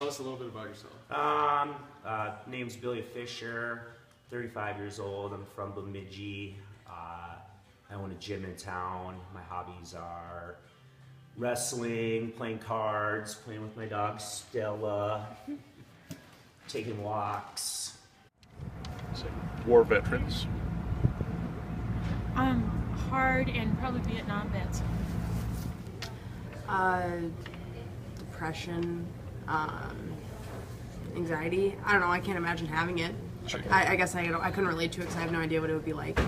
Tell us a little bit about yourself. Name's Billy Fisher, 35 years old. I'm from Bemidji. I own a gym in town. My hobbies are wrestling, playing cards, playing with my dog Stella, taking walks. War veterans. Hard and probably Vietnam vets. Depression, anxiety. I don't know. I can't imagine having it. Sure. I guess I couldn't relate to it because I have no idea what it would be like.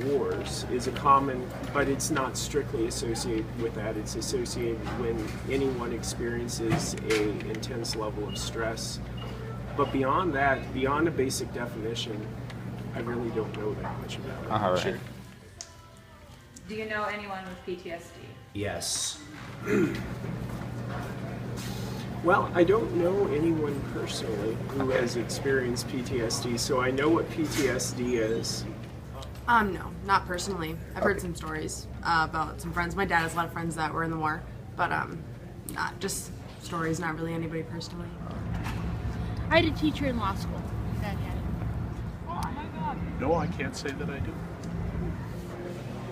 Wars is a common, but it's not strictly associated with that. It's associated when anyone experiences a intense level of stress. But beyond that, beyond a basic definition, I really don't know that much about it. All right. Sure. Do you know anyone with PTSD? Yes. Well, I don't know anyone personally who has experienced PTSD, so I know what PTSD is. No, not personally. I've heard some stories about some friends. My dad has a lot of friends that were in the war, but not just stories, not really anybody personally. I had a teacher in law school that had it. No, I can't say that I do.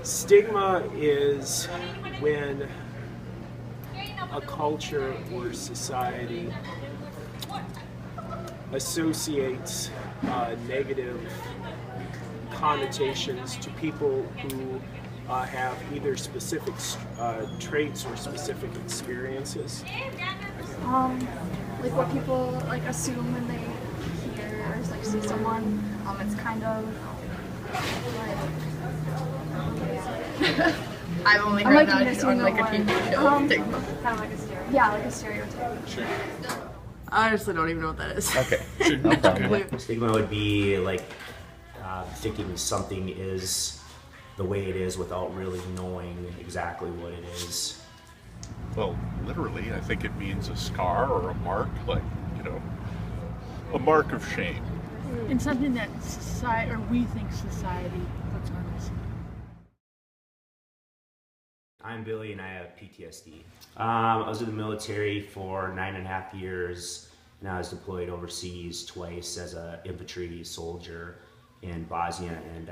Stigma is when a culture or society associates negative connotations to people who have either specific traits or specific experiences. Like what people like assume when they hear or like see someone. It's kind of like I've only I'm heard like that missing on the like a word. TV show. Kind of like a stereotype. Yeah, like a stereotype. Sure. I honestly don't even know what that is. Okay. No problem. Stigma would be like thinking something is the way it is without really knowing exactly what it is. Well, literally, I think it means a scar or a mark, like, a mark of shame. And something that society, or we think society, puts on us. I'm Billy and I have PTSD. I was in the military for 9.5 years and I was deployed overseas twice as an infantry soldier in Bosnia and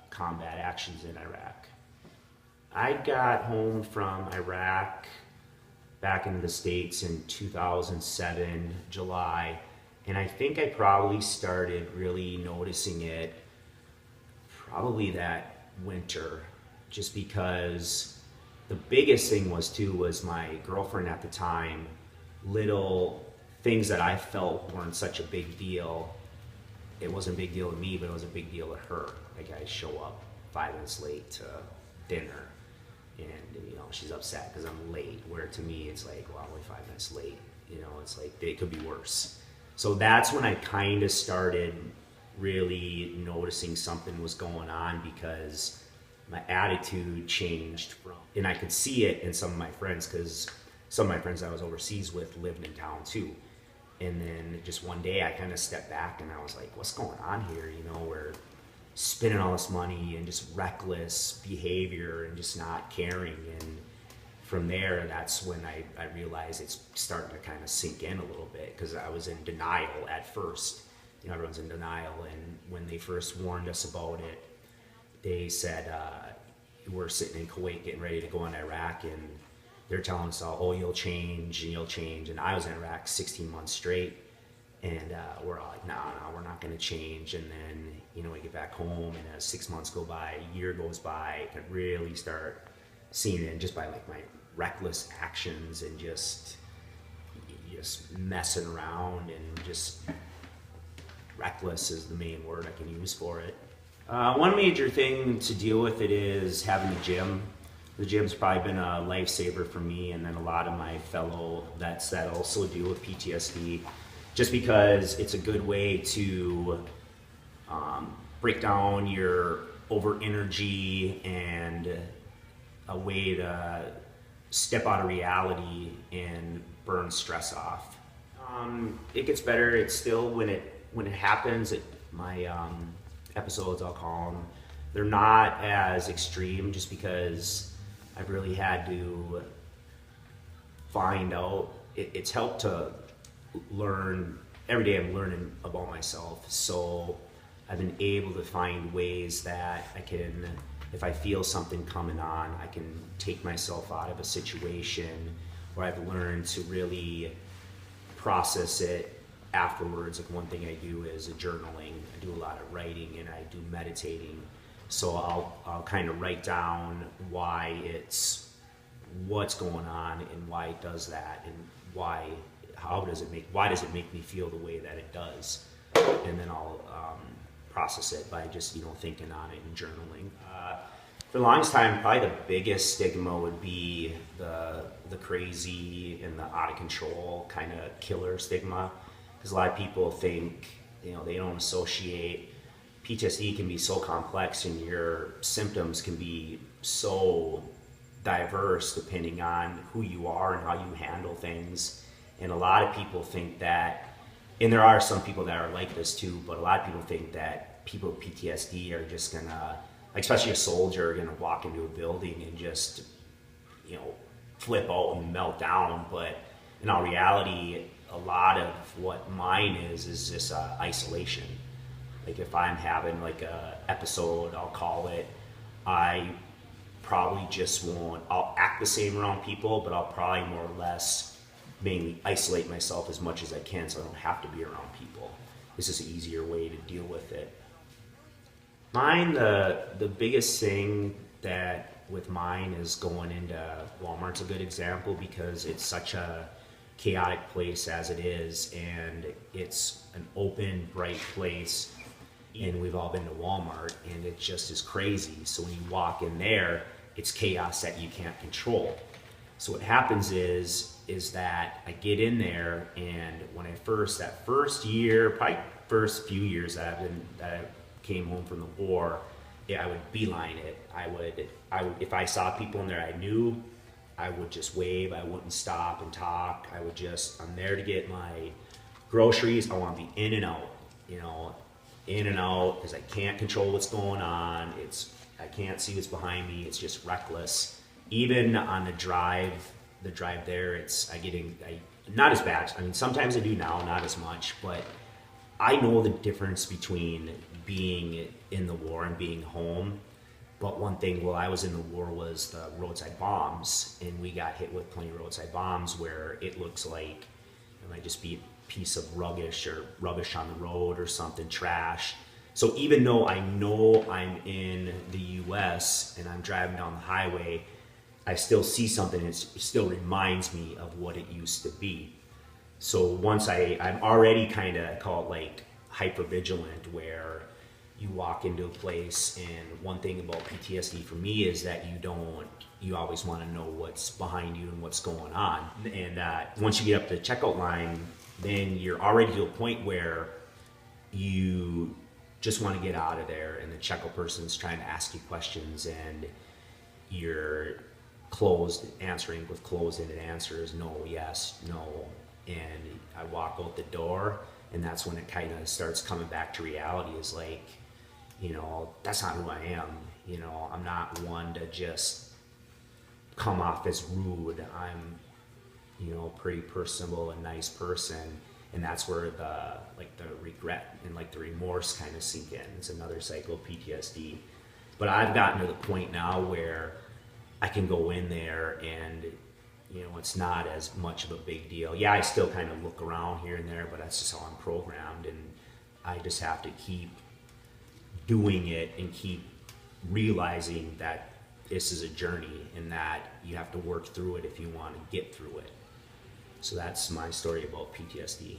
combat actions in Iraq. I got home from Iraq back into the States in 2007, July, and I think I probably started really noticing it probably that winter, just because the biggest thing was my girlfriend at the time, little things that I felt weren't such a big deal. It wasn't a big deal to me, but it was a big deal to her. Like I show up 5 minutes late to dinner and she's upset because I'm late, where to me it's like, well, I'm only 5 minutes late. It's like it could be worse. So that's when I kind of started really noticing something was going on, because my attitude changed and I could see it in some of my friends, because some of my friends I was overseas with lived in town too. And then just one day I kind of stepped back and I was like, what's going on here? We're spending all this money and just reckless behavior and just not caring. And from there, that's when I realized it's starting to kind of sink in a little bit, because I was in denial at first. Everyone's in denial. And when they first warned us about it, they said, we're sitting in Kuwait getting ready to go in Iraq, and they're telling us all, oh, you'll change and you'll change. And I was in Iraq 16 months straight, and we're all like, no, we're not going to change. And then, we get back home, and as 6 months go by, a year goes by, I could really start seeing it just by like my reckless actions and just messing around, and just reckless is the main word I can use for it. One major thing to deal with it is having the gym. The gym's probably been a lifesaver for me, and then a lot of my fellow vets that also deal with PTSD, just because it's a good way to break down your over energy and a way to step out of reality and burn stress off. It gets better. It's still, when it happens, my episodes, I'll call them, they're not as extreme, just because I've really had to find out it's helped to learn. Every day I'm learning about myself, so I've been able to find ways that I can, if I feel something coming on, I can take myself out of a situation, or I've learned to really process it afterwards. Like, one thing I do is journaling. I do a lot of writing and I do meditating. So I'll kind of write down what's going on and why it does that, and why does it make me feel the way that it does, and then I'll process it by just thinking on it and journaling. For the longest time, probably the biggest stigma would be the crazy and the out of control kind of killer stigma, because a lot of people think they don't associate. PTSD can be so complex, and your symptoms can be so diverse depending on who you are and how you handle things. And a lot of people think that, and there are some people that are like this too, but a lot of people think that people with PTSD are just gonna, especially a soldier, gonna walk into a building and just flip out and melt down. But in all reality, a lot of what mine is just isolation. Like, if I'm having like a episode, I'll call it, I probably just won't, I'll act the same around people, but I'll probably more or less mainly isolate myself as much as I can, so I don't have to be around people. This is an easier way to deal with it. Mine, the biggest thing that with mine is going into Walmart's a good example, because it's such a chaotic place as it is, and it's an open, bright place, and we've all been to Walmart, and it just is crazy. So when you walk in there, it's chaos that you can't control. So what happens is that I get in there, and when that first year, probably first few years that I came home from the war, I would beeline it. I would if I saw people in there I knew, I would just wave. I wouldn't stop and talk. I'm there to get my groceries. I want to be in and out, in and out, because I can't control what's going on. I can't see what's behind me. It's just reckless. Even on the drive there, not as bad. I mean, sometimes I do now, not as much, but I know the difference between being in the war and being home. But one thing while I was in the war was the roadside bombs, and we got hit with plenty of roadside bombs where it looks like it might just be a piece of rubbish on the road or something, trash. So even though I know I'm in the US and I'm driving down the highway, I still see something and it still reminds me of what it used to be. So once I'm already kind of, call it like hypervigilant, where you walk into a place, and one thing about PTSD for me is that you always want to know what's behind you and what's going on. And once you get up to the checkout line, then you're already to a point where you just want to get out of there, and the checkout person's trying to ask you questions, and you're answering with closed-ended answers, no, yes, no. And I walk out the door, and that's when it kind of starts coming back to reality, is like, that's not who I am. I'm not one to just come off as rude. I'm, pretty personable and nice person. And that's where the regret and the remorse kind of sink in. It's another cycle of PTSD. But I've gotten to the point now where I can go in there and, it's not as much of a big deal. Yeah, I still kind of look around here and there, but that's just how I'm programmed. And I just have to keep doing it and keep realizing that this is a journey and that you have to work through it if you want to get through it. So that's my story about PTSD.